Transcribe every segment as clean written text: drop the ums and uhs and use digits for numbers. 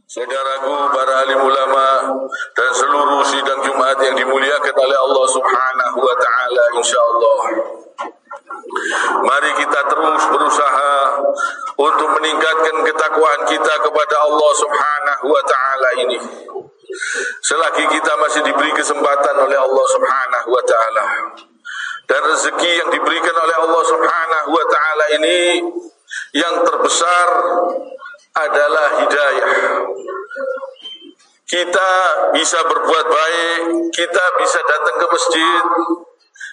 Saudaraku, para alim ulama dan seluruh sidang Jumat yang dimuliakan oleh Allah Subhanahu wa taala, insyaallah. Mari kita terus berusaha untuk meningkatkan ketakwaan kita kepada Allah Subhanahu wa taala ini. Selagi kita masih diberi kesempatan oleh Allah Subhanahu wa taala, dan rezeki yang diberikan oleh Allah Subhanahu wa taala ini yang terbesar adalah hidayah. Kita bisa berbuat baik, kita bisa datang ke masjid,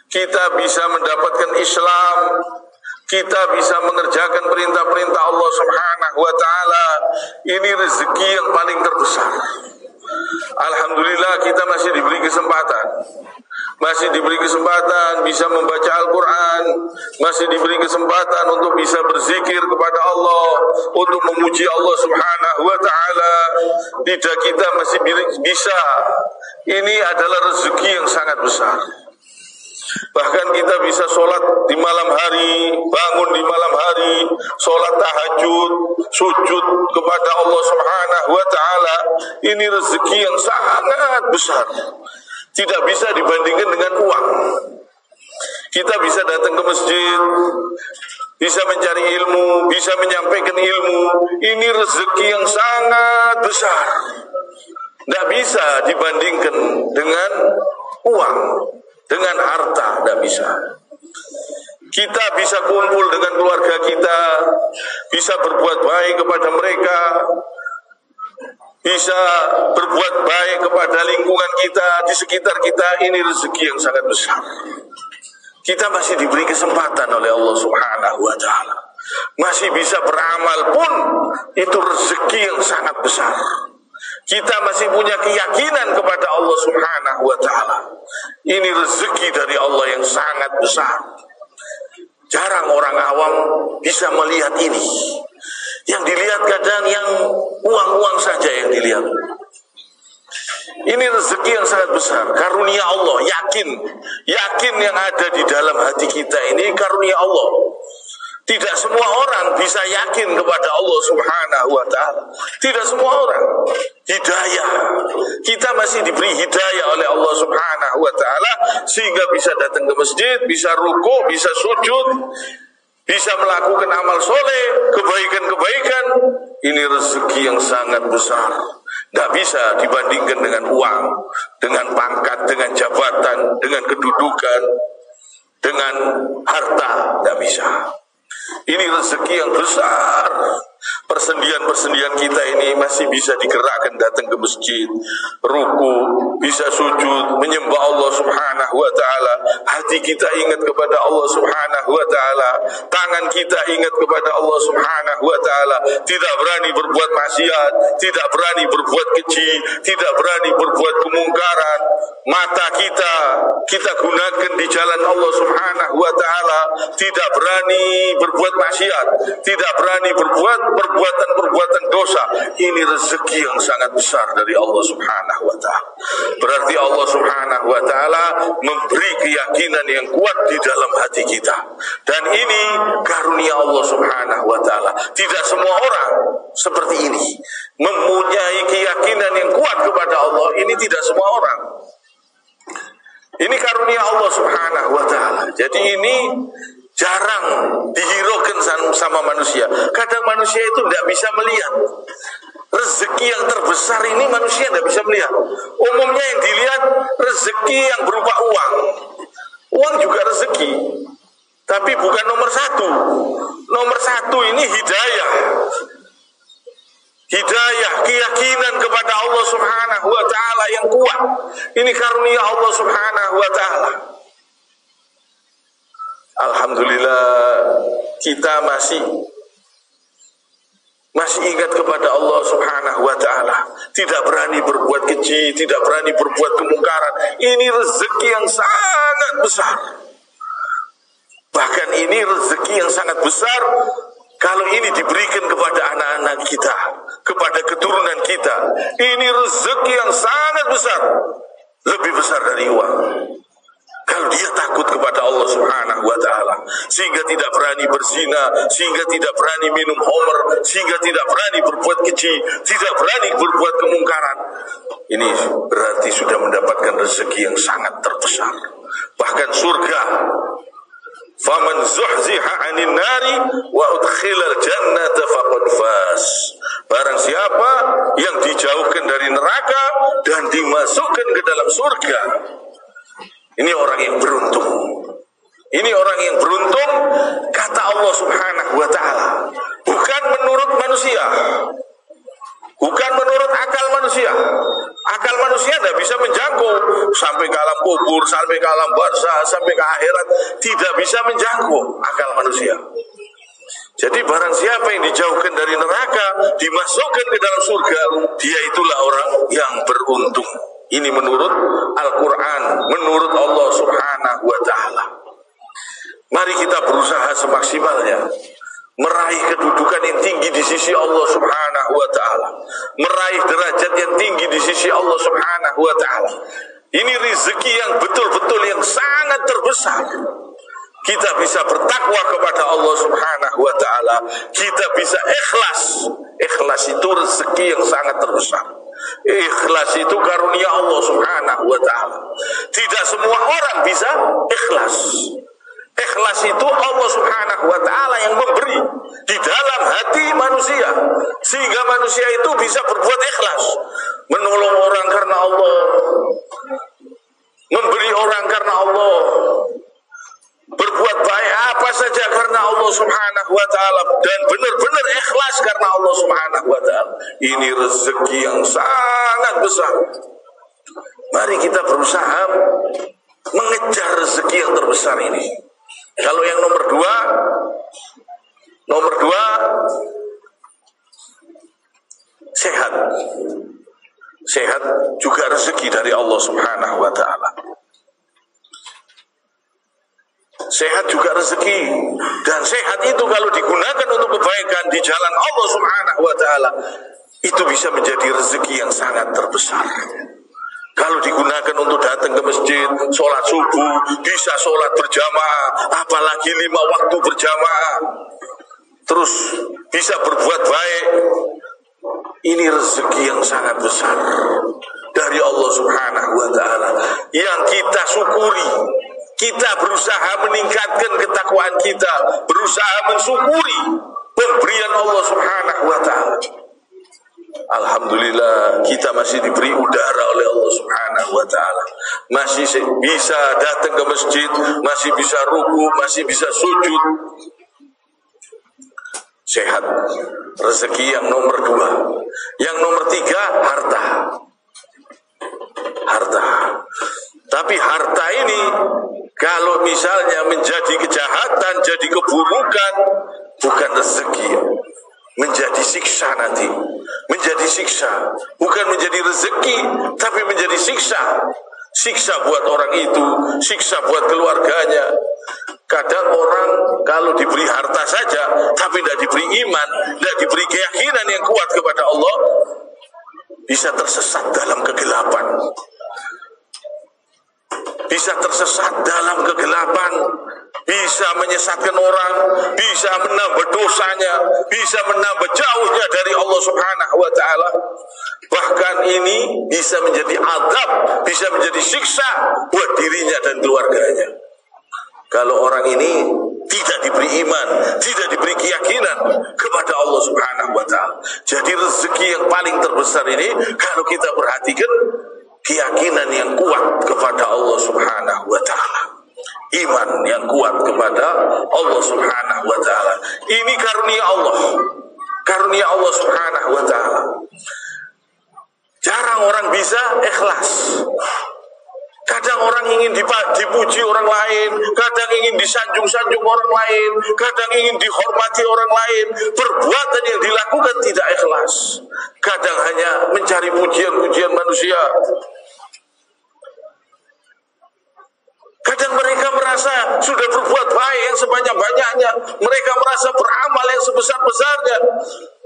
kita bisa mendapatkan Islam, kita bisa mengerjakan perintah-perintah Allah Subhanahu wa taala. Ini rezeki yang paling terbesar. Alhamdulillah kita masih diberi kesempatan. Masih diberi kesempatan bisa membaca Al-Quran, masih diberi kesempatan untuk bisa berzikir kepada Allah, untuk memuji Allah Subhanahu wa ta'ala. Lidah kita masih bisa. Ini adalah rezeki yang sangat besar. Bahkan kita bisa sholat di malam hari, bangun di malam hari, sholat tahajud, sujud kepada Allah Subhanahu wa ta'ala. Ini rezeki yang sangat besar, tidak bisa dibandingkan dengan uang. Kita bisa datang ke masjid, bisa mencari ilmu, bisa menyampaikan ilmu. Ini rezeki yang sangat besar, tidak bisa dibandingkan dengan uang, dengan harta, tidak bisa. Kita bisa kumpul dengan keluarga kita, bisa berbuat baik kepada mereka, bisa berbuat baik kepada lingkungan kita, di sekitar kita. Ini rezeki yang sangat besar. Kita masih diberi kesempatan oleh Allah Subhanahu wa ta'ala. Masih bisa beramal pun, itu rezeki yang sangat besar. Kita masih punya keyakinan kepada Allah Subhanahu wa ta'ala. Ini rezeki dari Allah yang sangat besar. Jarang orang awam bisa melihat ini. Yang dilihat kadang yang uang-uang saja yang dilihat. Ini rezeki yang sangat besar, karunia Allah. Yakin yang ada di dalam hati kita ini karunia Allah. Tidak semua orang bisa yakin kepada Allah Subhanahu wa ta'ala. Tidak semua orang. Hidayah. Kita masih diberi hidayah oleh Allah Subhanahu wa ta'ala, sehingga bisa datang ke masjid, bisa ruku, bisa sujud, bisa melakukan amal soleh, kebaikan-kebaikan. Ini rezeki yang sangat besar. Tidak bisa dibandingkan dengan uang, dengan pangkat, dengan jabatan, dengan kedudukan, dengan harta. Tidak bisa. Ini rezeki yang besar. Persendian-persendian kita ini masih bisa digerakkan datang ke masjid, ruku, bisa sujud, menyembah Allah Subhanahu wa ta'ala. Hati kita ingat kepada Allah Subhanahu wa ta'ala. Tangan kita ingat kepada Allah Subhanahu wa ta'ala. Tidak berani berbuat maksiat, tidak berani berbuat keji, tidak berani berbuat kemungkaran. Mata kita gunakan di jalan Allah Subhanahu wa ta'ala. Tidak berani berbuat maksiat, tidak berani berbuat perbuatan dosa. Ini rezeki yang sangat besar dari Allah Subhanahu wa ta'ala. Berarti Allah Subhanahu wa ta'ala memberi keyakinan yang kuat di dalam hati kita. Dan ini karunia Allah Subhanahu wa ta'ala. Tidak semua orang seperti ini, mempunyai keyakinan yang kuat kepada Allah. Ini tidak semua orang. Ini karunia Allah Subhanahu wa ta'ala. Jadi ini jarang dihiraukan sama manusia. Kadang manusia itu tidak bisa melihat rezeki yang terbesar ini. Manusia tidak bisa melihat. Umumnya yang dilihat rezeki yang berupa uang. Uang juga rezeki, tapi bukan nomor satu. Nomor satu ini hidayah. Hidayah, keyakinan kepada Allah Subhanahu wa ta'ala yang kuat. Ini karunia Allah Subhanahu wa ta'ala. Alhamdulillah kita masih ingat kepada Allah Subhanahu wa ta'ala. Tidak berani berbuat keji, tidak berani berbuat kemungkaran. Ini rezeki yang sangat besar. Bahkan ini rezeki yang sangat besar kalau ini diberikan kepada anak-anak kita, kepada keturunan kita. Ini rezeki yang sangat besar, lebih besar dari uang. Kalau dia takut kepada Allah Subhanahu wa ta'ala, sehingga tidak berani berzina, sehingga tidak berani minum homer, sehingga tidak berani berbuat keji, tidak berani berbuat kemungkaran, ini berarti sudah mendapatkan rezeki yang sangat terbesar. Bahkan surga, faman zuhziha 'anil nari wa udkhilal jannata faqad faz. Barang siapa yang dijauhkan dari neraka dan dimasukkan ke dalam surga, ini orang yang beruntung. Ini orang yang beruntung, kata Allah Subhanahu wa ta'ala. Bukan menurut manusia, bukan menurut akal manusia. Akal manusia tidak bisa menjangkau sampai ke alam kubur, sampai ke alam barzah, sampai ke akhirat. Tidak bisa menjangkau akal manusia. Jadi barang siapa yang dijauhkan dari neraka, dimasukkan ke dalam surga, dia itulah orang yang beruntung. Ini menurut Al-Quran, menurut Allah Subhanahu wa ta'ala. Mari kita berusaha semaksimalnya meraih kedudukan yang tinggi di sisi Allah Subhanahu wa ta'ala, meraih derajat yang tinggi di sisi Allah Subhanahu wa ta'ala. Ini rezeki yang betul-betul yang sangat terbesar. Kita bisa bertakwa kepada Allah Subhanahu wa ta'ala, kita bisa ikhlas. Ikhlas itu rezeki yang sangat terbesar. Ikhlas itu karunia Allah Subhanahu wa ta'ala. Tidak semua orang bisa ikhlas. Ikhlas itu Allah Subhanahu wa ta'ala yang memberi di dalam hati manusia, sehingga manusia itu bisa berbuat ikhlas, menolong orang karena Allah, memberi orang karena Allah, berbuat baik apa saja karena Allah Subhanahu wa ta'ala, dan benar-benar ikhlas karena Allah Subhanahu wa ta'ala. Ini rezeki yang sangat besar. Mari kita berusaha mengejar rezeki yang terbesar ini. Kalau yang nomor dua sehat. Sehat juga rezeki dari Allah Subhanahu wa ta'ala. Sehat juga rezeki, dan sehat itu kalau digunakan untuk kebaikan di jalan Allah Subhanahu wa ta'ala, itu bisa menjadi rezeki yang sangat terbesar. Kalau digunakan untuk datang ke masjid, sholat subuh, bisa sholat berjamaah, apalagi 5 waktu berjamaah, terus bisa berbuat baik, ini rezeki yang sangat besar dari Allah Subhanahu wa ta'ala, yang kita syukuri. Kita berusaha meningkatkan ketakwaan kita, berusaha mensyukuri pemberian Allah Subhanahu wa ta'ala. Alhamdulillah, kita masih diberi udara oleh Allah Subhanahu wa ta'ala, masih bisa datang ke masjid, masih bisa ruku, masih bisa sujud. Sehat, rezeki yang nomor 2. Yang nomor 3, harta. Harta. Tapi harta ini kalau misalnya menjadi kejahatan, jadi keburukan, bukan rezeki, menjadi siksa nanti. Menjadi siksa, bukan menjadi rezeki, tapi menjadi siksa. Siksa buat orang itu, siksa buat keluarganya. Kadang orang kalau diberi harta saja, tapi tidak diberi iman, tidak diberi keyakinan yang kuat kepada Allah, bisa tersesat dalam kegelapan. Bisa tersesat dalam kegelapan, bisa menyesatkan orang, bisa menambah dosanya, bisa menambah jauhnya dari Allah Subhanahu wa ta'ala. Bahkan ini bisa menjadi azab, bisa menjadi siksa buat dirinya dan keluarganya. Kalau orang ini tidak diberi iman, tidak diberi keyakinan kepada Allah Subhanahu wa ta'ala. Jadi rezeki yang paling terbesar ini, kalau kita perhatikan, keyakinan yang kuat kepada Allah Subhanahu wa ta'ala, iman yang kuat kepada Allah Subhanahu wa ta'ala. Ini karunia Allah, karunia Allah Subhanahu wa ta'ala. Jarang orang bisa ikhlas. Kadang orang ingin dipuji orang lain, kadang ingin disanjung-sanjung orang lain, kadang ingin dihormati orang lain. Perbuatan yang dilakukan tidak ikhlas. Kadang hanya mencari pujian-pujian manusia. Kadang mereka merasa sudah berbuat baik yang sebanyak-banyaknya, mereka merasa beramal yang sebesar-besarnya,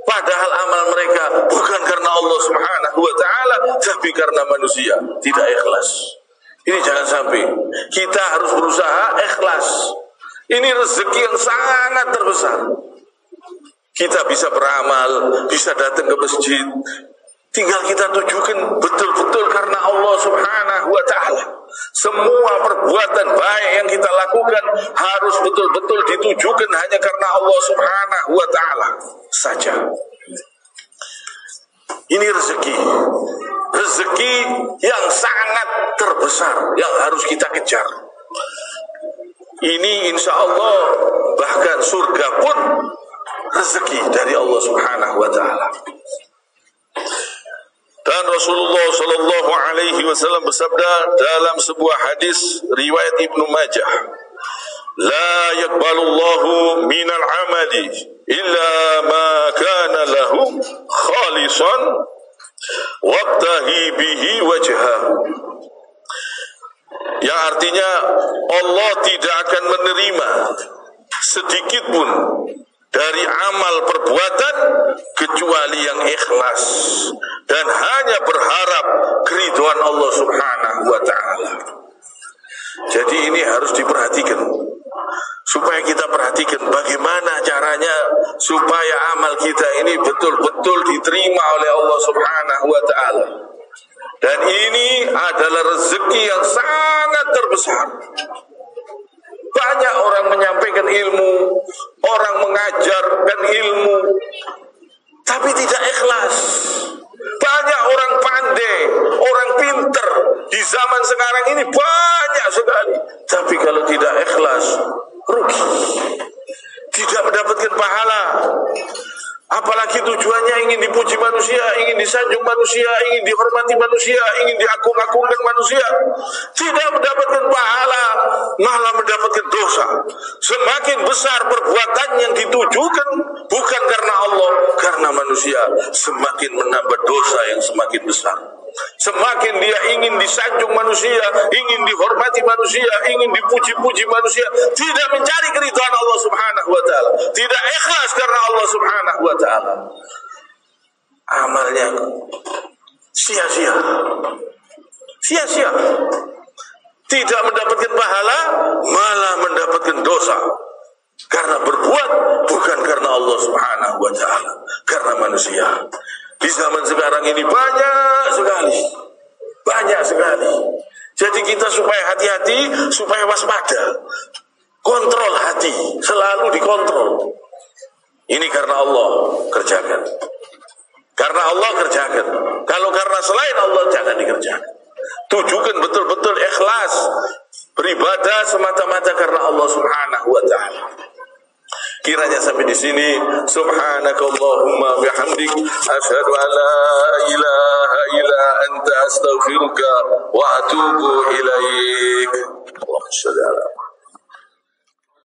padahal amal mereka bukan karena Allah Subhanahu wa ta'ala, tapi karena manusia, tidak ikhlas. Ini jangan sampai. Kita harus berusaha ikhlas. Ini rezeki yang sangat terbesar. Kita bisa beramal, bisa datang ke masjid. Tinggal kita tujukan betul-betul karena Allah Subhanahu wa ta'ala. Semua perbuatan baik yang kita lakukan harus betul-betul ditujukan hanya karena Allah Subhanahu wa ta'ala saja. Ini rezeki. Rezeki yang sangat terbesar yang harus kita kejar. Ini insya Allah bahkan surga pun rezeki dari Allah Subhanahu wa ta'ala. Dan Rasulullah sallallahu alaihi wasallam bersabda dalam sebuah hadis riwayat Ibnu Majah, "La yaqbalullahu minal amali illa ma kana lahu khalisan wabtahi bihi wajhahu." Yang artinya Allah tidak akan menerima sedikit pun dari amal perbuatan kecuali yang ikhlas dan hanya berharap keridhaan Allah Subhanahu wa ta'ala. Jadi ini harus diperhatikan, supaya kita perhatikan bagaimana caranya supaya amal kita ini betul-betul diterima oleh Allah Subhanahu wa ta'ala. Dan ini adalah rezeki yang sangat terbesar. Banyak orang menyampaikan ilmu, orang mengajarkan ilmu, tapi tidak ikhlas. Banyak orang pandai, orang pinter di zaman sekarang ini banyak sekali, tapi kalau tidak ikhlas, rugi, tidak mendapatkan pahala. Apalagi tujuannya ingin dipuji manusia, ingin disanjung manusia, ingin dihormati manusia, ingin diagung-agungkan manusia. Tidak mendapatkan pahala, malah mendapatkan dosa. Semakin besar perbuatan yang ditujukan bukan karena Allah, karena manusia, semakin menambah dosa yang semakin besar. Semakin dia ingin disanjung manusia, ingin dihormati manusia, ingin dipuji-puji manusia, tidak mencari keridhaan Allah Subhanahu wa ta'ala, tidak ikhlas karena Allah Subhanahu wa ta'ala, amalnya sia-sia, sia-sia, tidak mendapatkan pahala, malah mendapatkan dosa. Karena berbuat bukan karena Allah Subhanahu wa ta'ala, karena manusia. Di zaman sekarang ini banyak sekali. Jadi kita supaya hati-hati, supaya waspada, kontrol hati, selalu dikontrol. Ini karena Allah kerjakan. Karena Allah kerjakan. Kalau karena selain Allah jangan dikerjakan. Tujukan betul-betul ikhlas, beribadah semata-mata karena Allah Subhanahu wa ta'ala. Kiranya sampai di sini. Subhanakallahumma bihamdik, asyhadu an la ilaha illa anta astaghfiruka wa atubu ilaik.